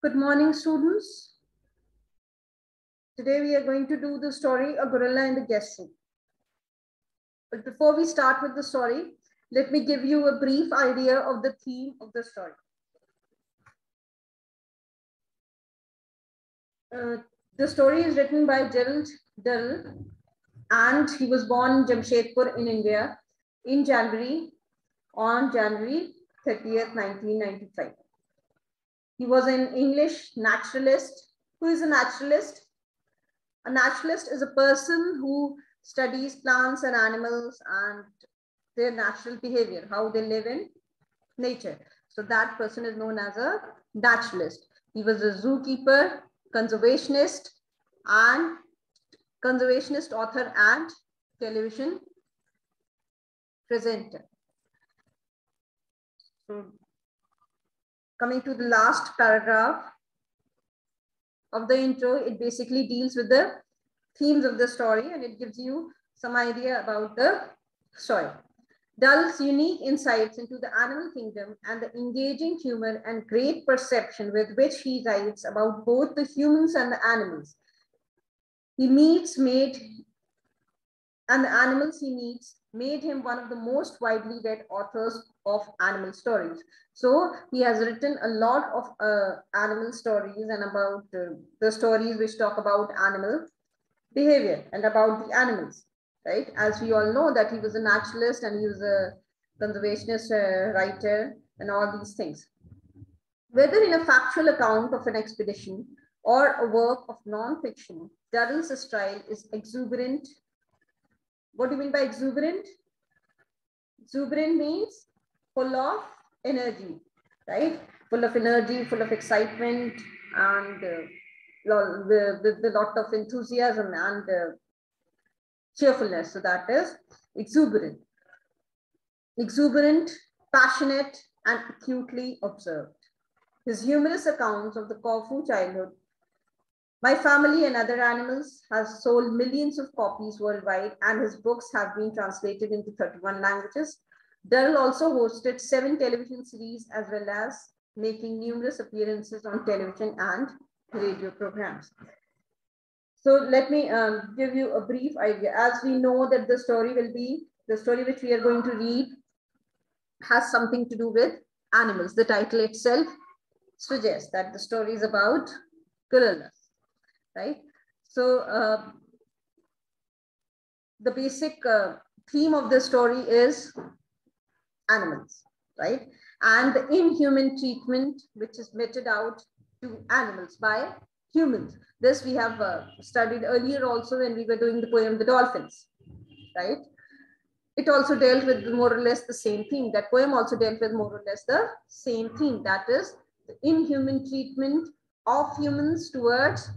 Good morning, students. Today we are going to do the story A Gorilla in the Guest Room. But before we start with the story, let me give you a brief idea of the theme of the story. The story is written by Gerald Durrell, and he was born in Jamshedpur in India on January 30th, 1995. He was an English naturalist. Who is a naturalist? A naturalist is a person who studies plants and animals and their natural behavior, how they live in nature. So that person is known as a naturalist. He was a zookeeper, conservationist, author, and television presenter. So, coming to the last paragraph of the intro, it basically deals with the themes of the story and it gives you some idea about the story. Durrell's unique insights into the animal kingdom and the engaging humor and great perception with which he writes about both the humans and the animals and the animals he meets made him one of the most widely read authors of animal stories. So he has written a lot of animal stories and about the stories which talk about animal behavior and about the animals, right? As we all know that he was a naturalist and he was a conservationist writer and all these things. Whether in a factual account of an expedition or a work of non-fiction, Durrell's style is exuberant. What do you mean by exuberant? Exuberant means full of energy, right? Full of energy, full of excitement, and with a lot of enthusiasm and cheerfulness. So that is exuberant. Exuberant, passionate, and acutely observed. His humorous accounts of the Corfu childhood, My Family and Other Animals, has sold millions of copies worldwide, and his books have been translated into 31 languages. Durrell also hosted 7 television series as well as making numerous appearances on television and radio programs. So let me give you a brief idea. As we know that the story which we are going to read has something to do with animals. The title itself suggests that the story is about gorillas. Right? So the basic theme of the story is animals, right? And the inhuman treatment which is meted out to animals by humans. This we have studied earlier also when we were doing the poem The Dolphins, right? It also dealt with more or less the same theme. That poem also dealt with more or less the same theme. That is the inhuman treatment of humans towards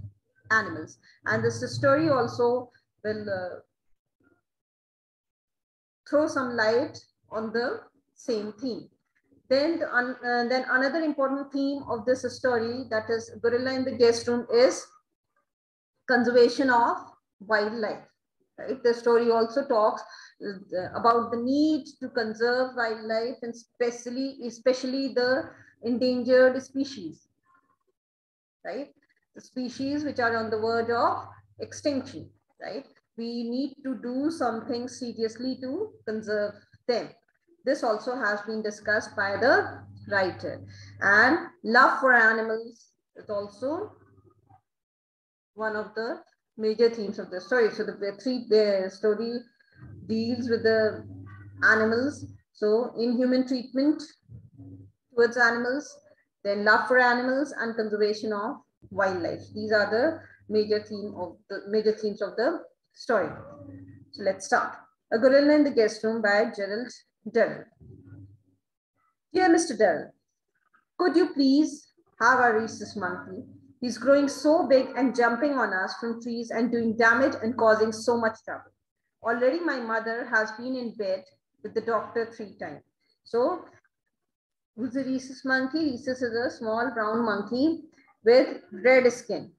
animals. And this story also will throw some light on the same theme. Then another important theme of this story, that is Gorilla in the Guest Room, is conservation of wildlife. Right? The story also talks about the need to conserve wildlife, and especially the endangered species. Right? The species which are on the verge of extinction, right? We need to do something seriously to conserve them. This also has been discussed by the writer. And love for animals is also one of the major themes of the story. So the story deals with the animals. So inhuman treatment towards animals, then love for animals, and conservation of wildlife. These are the major themes of the story. So let's start. A Gorilla in the Guest Room by Gerald Durrell. Dear Mr. Durrell, could you please have our rhesus monkey? He's growing so big and jumping on us from trees and doing damage and causing so much trouble. Already my mother has been in bed with the doctor 3 times. So who's the rhesus monkey? Rhesus is a small brown monkey with red skin,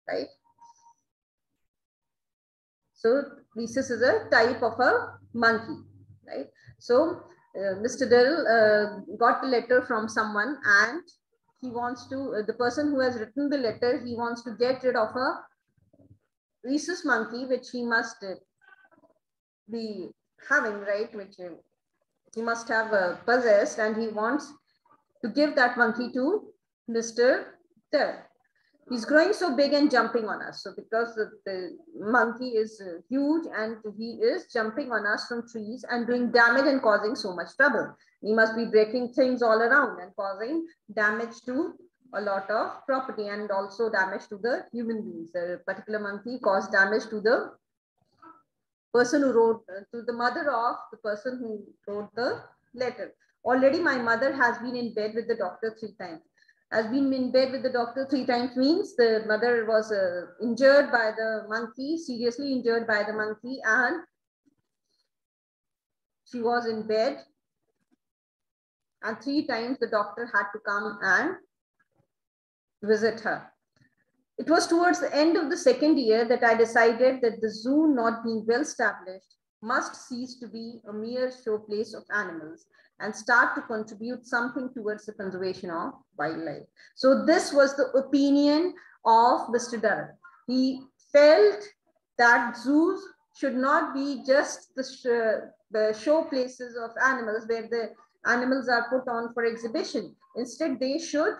right? So rhesus is a type of a monkey, right? So Mr. Durrell got a letter from someone, and he wants to, the person who has written the letter, he wants to get rid of a rhesus monkey, which he must be having, right? Which he must have possessed, and he wants to give that monkey to Mr. Ter. He's growing so big and jumping on us. So because the monkey is huge and he is jumping on us from trees and doing damage and causing so much trouble. He must be breaking things all around and causing damage to a lot of property and also damage to the human beings. The particular monkey caused damage to the person who wrote, to the mother of the person who wrote the letter. Already my mother has been in bed with the doctor 3 times. Has been in bed with the doctor 3 times means the mother was injured by the monkey, seriously injured by the monkey, and she was in bed, and 3 times the doctor had to come and visit her. It was towards the end of the 2nd year that I decided that the zoo, not being well established, must cease to be a mere showplace of animals and start to contribute something towards the conservation of wildlife. So this was the opinion of Mr. Durrell. He felt that zoos should not be just the show places of animals where the animals are put on for exhibition. Instead, they should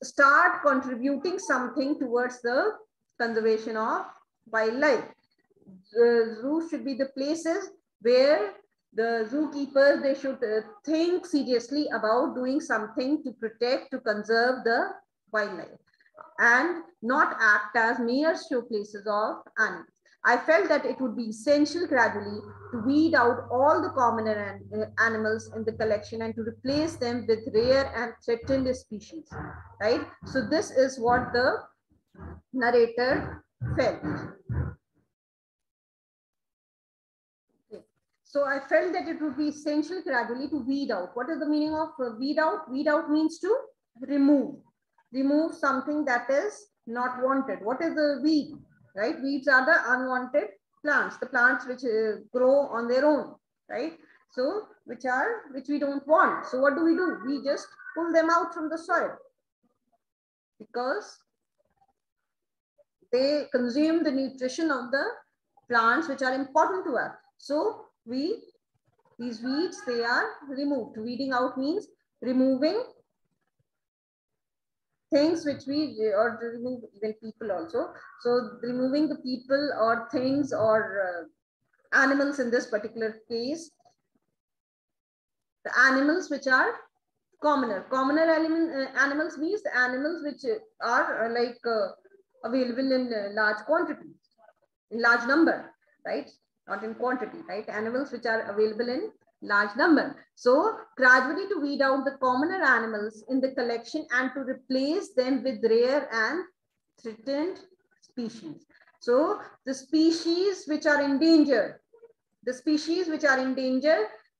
start contributing something towards the conservation of wildlife. The zoo should be the places where the zookeepers, they should think seriously about doing something to protect, to conserve the wildlife and not act as mere show places of animals. I felt that it would be essential gradually to weed out all the commoner animals in the collection and to replace them with rare and threatened species, right? So this is what the narrator felt. So I felt that it would be essential gradually to weed out. What is the meaning of weed out? Weed out means to remove. Remove something that is not wanted. What is the weed? Right? Weeds are the unwanted plants, the plants which grow on their own, right? So which we don't want. So what do? We just pull them out from the soil because they consume the nutrition of the plants which are important to us. So these weeds, they are removed. Weeding out means removing things which or remove even people also. So removing the people or things or animals in this particular case, the animals which are commoner. Commoner animals means the animals which are available in large quantities, in large number, right? Not in quantity, right? Animals which are available in large number. So gradually to weed out the commoner animals in the collection and to replace them with rare and threatened species. So the species which are endangered,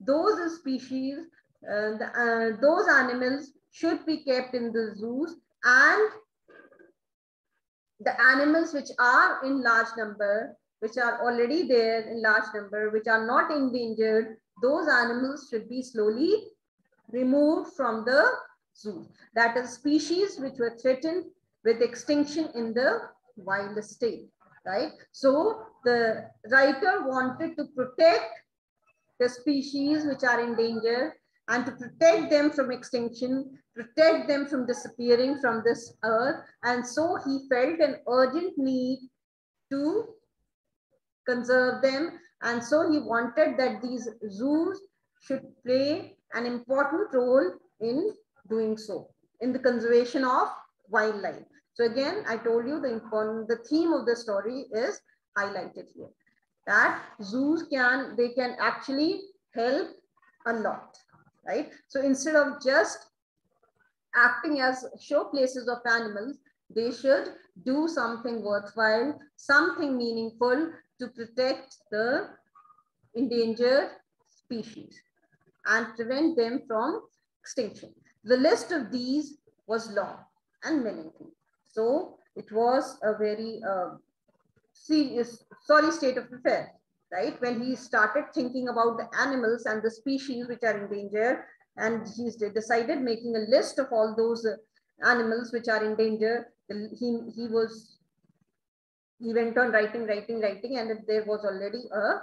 those species, those animals should be kept in the zoos, and the animals which are in large number, which are already there in large number, which are not endangered, those animals should be slowly removed from the zoo. That is species which were threatened with extinction in the wild state, right? So the writer wanted to protect the species which are endangered and to protect them from extinction, protect them from disappearing from this earth. And so he felt an urgent need to conserve them. And so he wanted that these zoos should play an important role in doing so, in the conservation of wildlife. So again, I told you the theme of the story is highlighted here, that zoos can actually help a lot, right? So instead of just acting as show places of animals, they should do something worthwhile, something meaningful to protect the endangered species and prevent them from extinction. The list of these was long and lengthy. So it was a very sorry state of affairs, right? When he started thinking about the animals and the species which are endangered, and he's decided making a list of all those animals which are in danger. He went on writing, and there was already a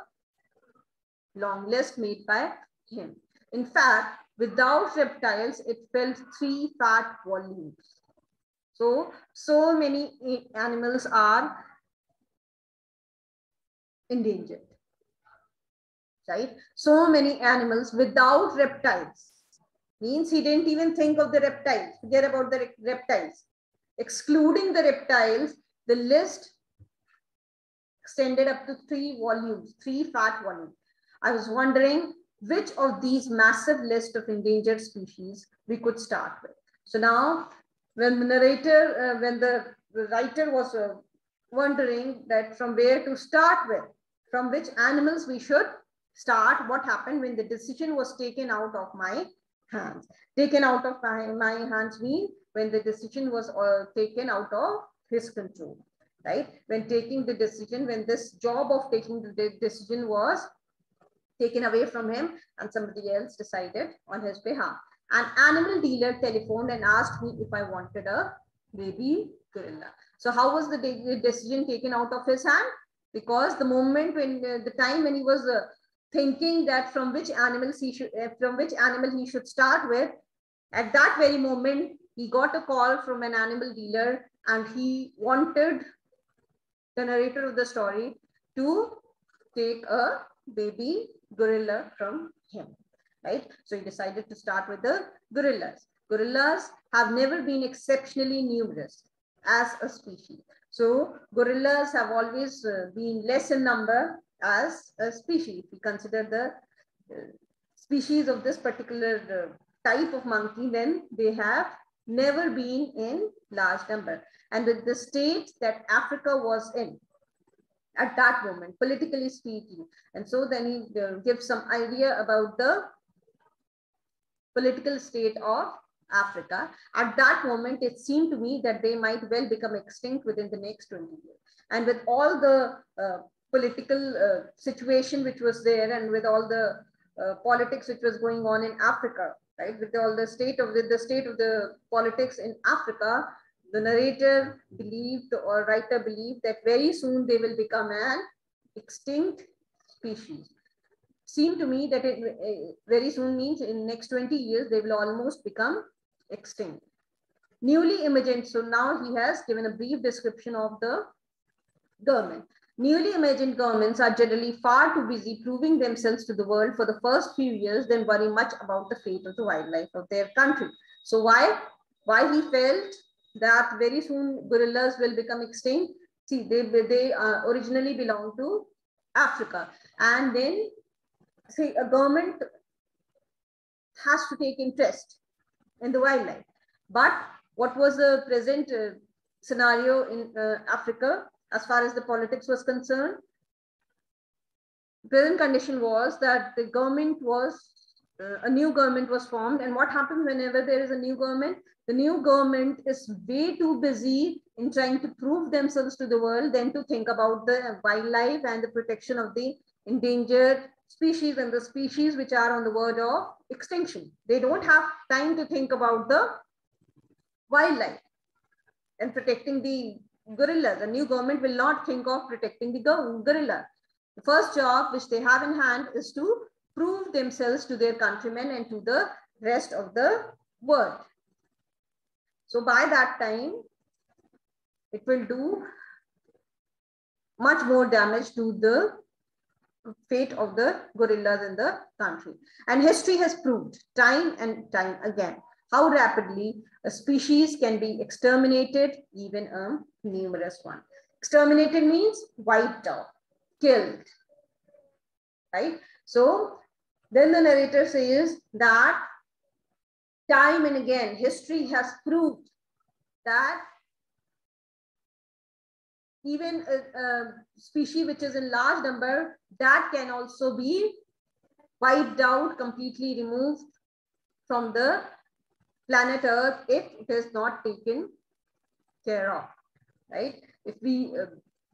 long list made by him. In fact, without reptiles, it filled 3 fat volumes. So many animals are endangered, right? So many animals without reptiles. Means he didn't even think of the reptiles. Forget about the reptiles. Excluding the reptiles, the list extended up to 3 volumes, 3 fat volumes. I was wondering which of these massive list of endangered species we could start with. So now, when the writer was wondering that from where to start with, from which animals we should start, what happened when the decision was taken out of my hands. Taken out of my hands means when the decision was taken out of his control, right? When taking the decision, when this job of taking the decision was taken away from him and somebody else decided on his behalf. An animal dealer telephoned and asked me if I wanted a baby gorilla. So how was the decision taken out of his hand? Because the moment when the time when he was thinking that from which animal he should start with, at that very moment he got a call from an animal dealer, and he wanted the narrator of the story to take a baby gorilla from him, right? So he decided to start with the gorillas. Gorillas have never been exceptionally numerous as a species. So gorillas have always been less in number as a species. If we consider the species of this particular type of monkey, then they have never been in large number. And with the state that Africa was in at that moment, politically speaking. And so then he gives some idea about the political state of Africa. At that moment, it seemed to me that they might well become extinct within the next 20 years. And with all the political situation which was there, and with all the politics which was going on in Africa, right? With the state of the politics in Africa, the narrator believed, or writer believed, that very soon they will become an extinct species. Seemed to me that it very soon means in next 20 years, they will almost become extinct. Newly emergent. So now he has given a brief description of the government. Newly emergent governments are generally far too busy proving themselves to the world for the first few years than worry much about the fate of the wildlife of their country. So why he felt that very soon gorillas will become extinct? See, they originally belong to Africa, and then see, a government has to take interest in the wildlife. But what was the present scenario in Africa as far as the politics was concerned? The present condition was that the government was, a new government was formed. And what happens whenever there is a new government? The new government is way too busy in trying to prove themselves to the world than to think about the wildlife and the protection of the endangered species and the species which are on the verge of extinction. They don't have time to think about the wildlife and protecting the gorilla. The new government will not think of protecting the gorilla. The first job which they have in hand is to prove themselves to their countrymen and to the rest of the world. So by that time, it will do much more damage to the fate of the gorillas in the country. And history has proved time and time again how rapidly a species can be exterminated, even a numerous one. Exterminated means wiped out, killed, right? So then the narrator says that time and again, history has proved that even a species which is in large number, that can also be wiped out, completely removed from the planet Earth if it is not taken care of, right? If we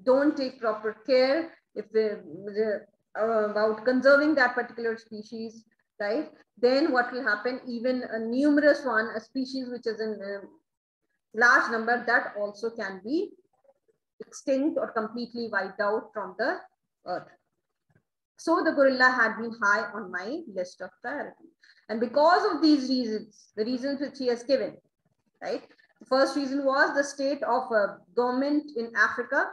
don't take proper care, if about conserving that particular species, right? Then what will happen? Even a numerous one, a species which is in a large number, that also can be extinct or completely wiped out from the earth. So the gorilla had been high on my list of priority. And because of these reasons, the reasons which he has given, right? The first reason was the state of government in Africa,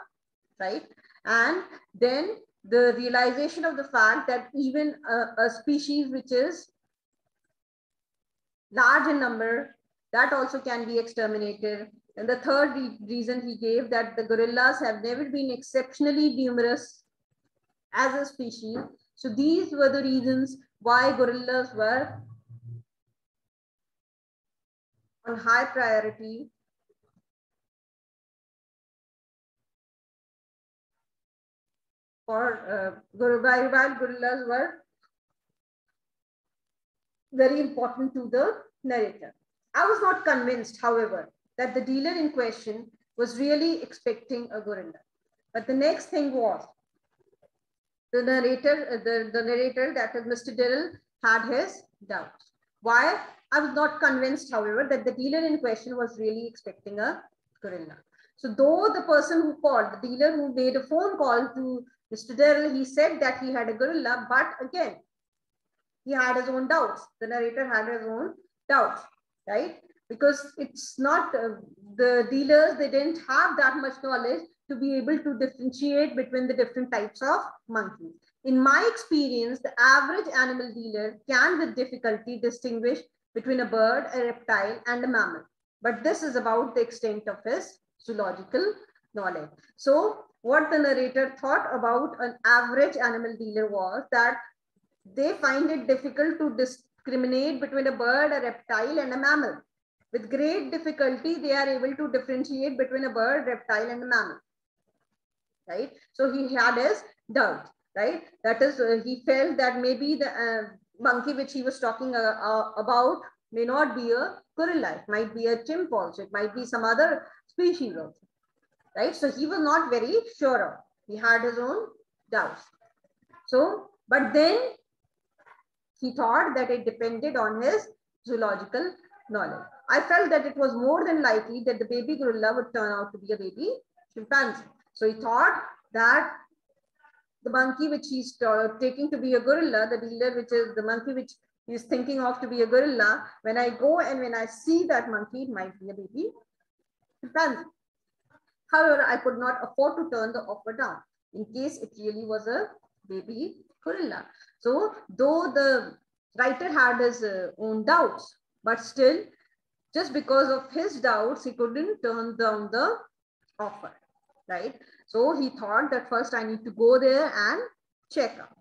right? And then the realization of the fact that even a species which is large in number, that also can be exterminated. And the third reason he gave, that the gorillas have never been exceptionally numerous as a species. So these were the reasons why gorillas were on high priority for wild gorillas were very important to the narrator. I was not convinced, however, that the dealer in question was really expecting a gorilla. But the next thing was, the narrator, the narrator, that is Mr. Dirrell, had his doubts. Why? I was not convinced, however, that the dealer in question was really expecting a gorilla. So though the person who called, the dealer who made a phone call to Mr. Dirrell, he said that he had a gorilla, but again, he had his own doubts. The narrator had his own doubts, right? Because it's not, the dealers, they didn't have that much knowledge to be able to differentiate between the different types of monkeys. In my experience, the average animal dealer can with difficulty distinguish between a bird, a reptile, and a mammal. But this is about the extent of his zoological knowledge. So what the narrator thought about an average animal dealer was that they find it difficult to discriminate between a bird, a reptile, and a mammal. With great difficulty, they are able to differentiate between a bird, reptile, and a mammal. Right? So he had his doubt, right? That is, he felt that maybe the monkey which he was talking about may not be a gorilla. It might be a chimp also. It might be some other species also, right? So he was not very sure of. He had his own doubts. So, but then he thought that it depended on his zoological knowledge. I felt that it was more than likely that the baby gorilla would turn out to be a baby chimpanzee. So he thought that the monkey which he's taking to be a gorilla, the dealer, which is the monkey which he's thinking of to be a gorilla, when I go and when I see that monkey, it might be a baby chimpanzee. However, I could not afford to turn the offer down in case it really was a baby gorilla. So though the writer had his own doubts, but still, just because of his doubts, he couldn't turn down the offer, right? So he thought that first I need to go there and check out.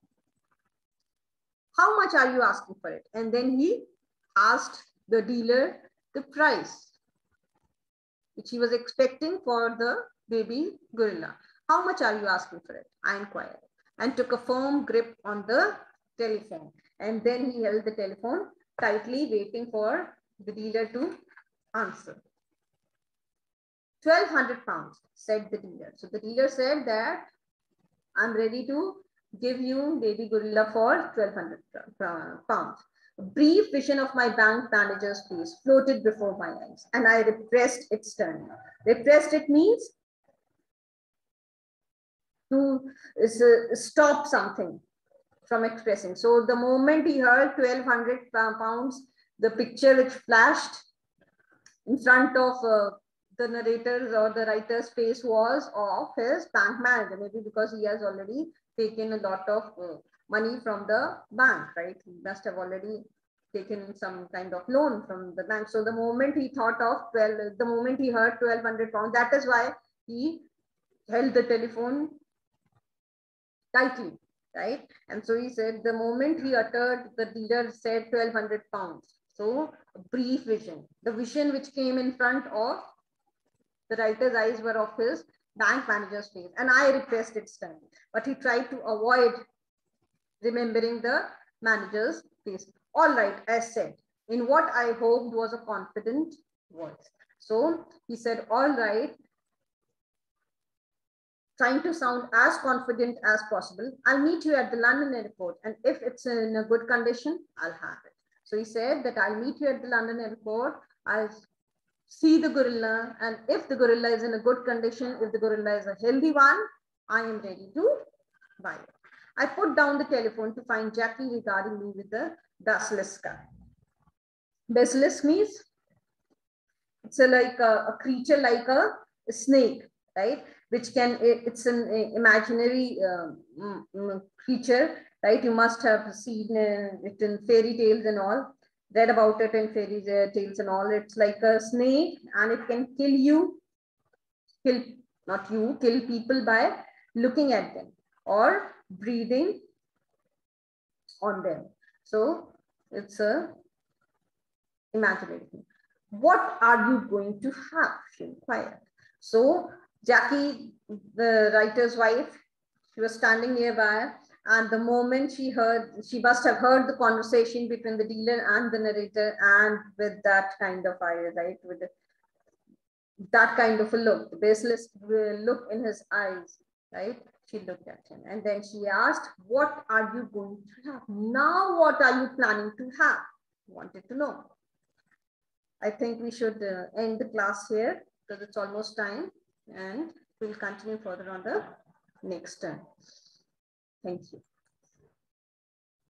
How much are you asking for it? And then he asked the dealer the price which he was expecting for the baby gorilla. How much are you asking for it? I inquired, and took a firm grip on the telephone. And then he held the telephone tightly, waiting for the dealer to answer. 1,200 pounds, said the dealer. So the dealer said that I'm ready to give you baby gorilla for 1,200 pounds. A brief vision of my bank manager's face floated before my eyes, and I repressed its turn. Repressed, it means to stop something from expressing. So the moment he heard 1,200 pounds, the picture which flashed in front of the narrator's or the writer's face was of his bank manager, maybe because he has already taken a lot of money from the bank, right? He must have already taken some kind of loan from the bank. So the moment he thought of, the moment he heard 1,200 pounds, that is why he held the telephone tightly, right? And so he said, the moment he uttered, the dealer said 1,200 pounds. So a brief vision, the vision which came in front of the writer's eyes were of his bank manager's face, and I repressed its turn. But he tried to avoid remembering the manager's face. All right, I said, in what I hoped was a confident voice. So he said, all right, trying to sound as confident as possible. I'll meet you at the London airport, and if it's in a good condition, I'll have it. So he said that I'll meet you at the London airport. I'll see the gorilla, and if the gorilla is in a good condition, if the gorilla is a healthy one, I am ready to buy it. I put down the telephone to find Jackie regarding me with the basilisk. Basilisk means it's like a creature like a snake, right? Which can, it's an imaginary creature, right? You must have seen it in fairy tales and all, read about it in fairy tales and all. It's like a snake, and it can kill you, kill people by looking at them or breathing on them. So it's a imaginary thing. What are you going to have? She inquired. So Jackie, the writer's wife, she was standing nearby, and the moment she must have heard the conversation between the dealer and the narrator, and with that kind of eye, right, with that kind of a look, the basilisk look in his eyes, right? She looked at him, and then she asked, "What are you going to have? Now, what are you planning to have?" Wanted to know. I think we should end the class here because it's almost time, and we'll continue further on the next time. Thank you.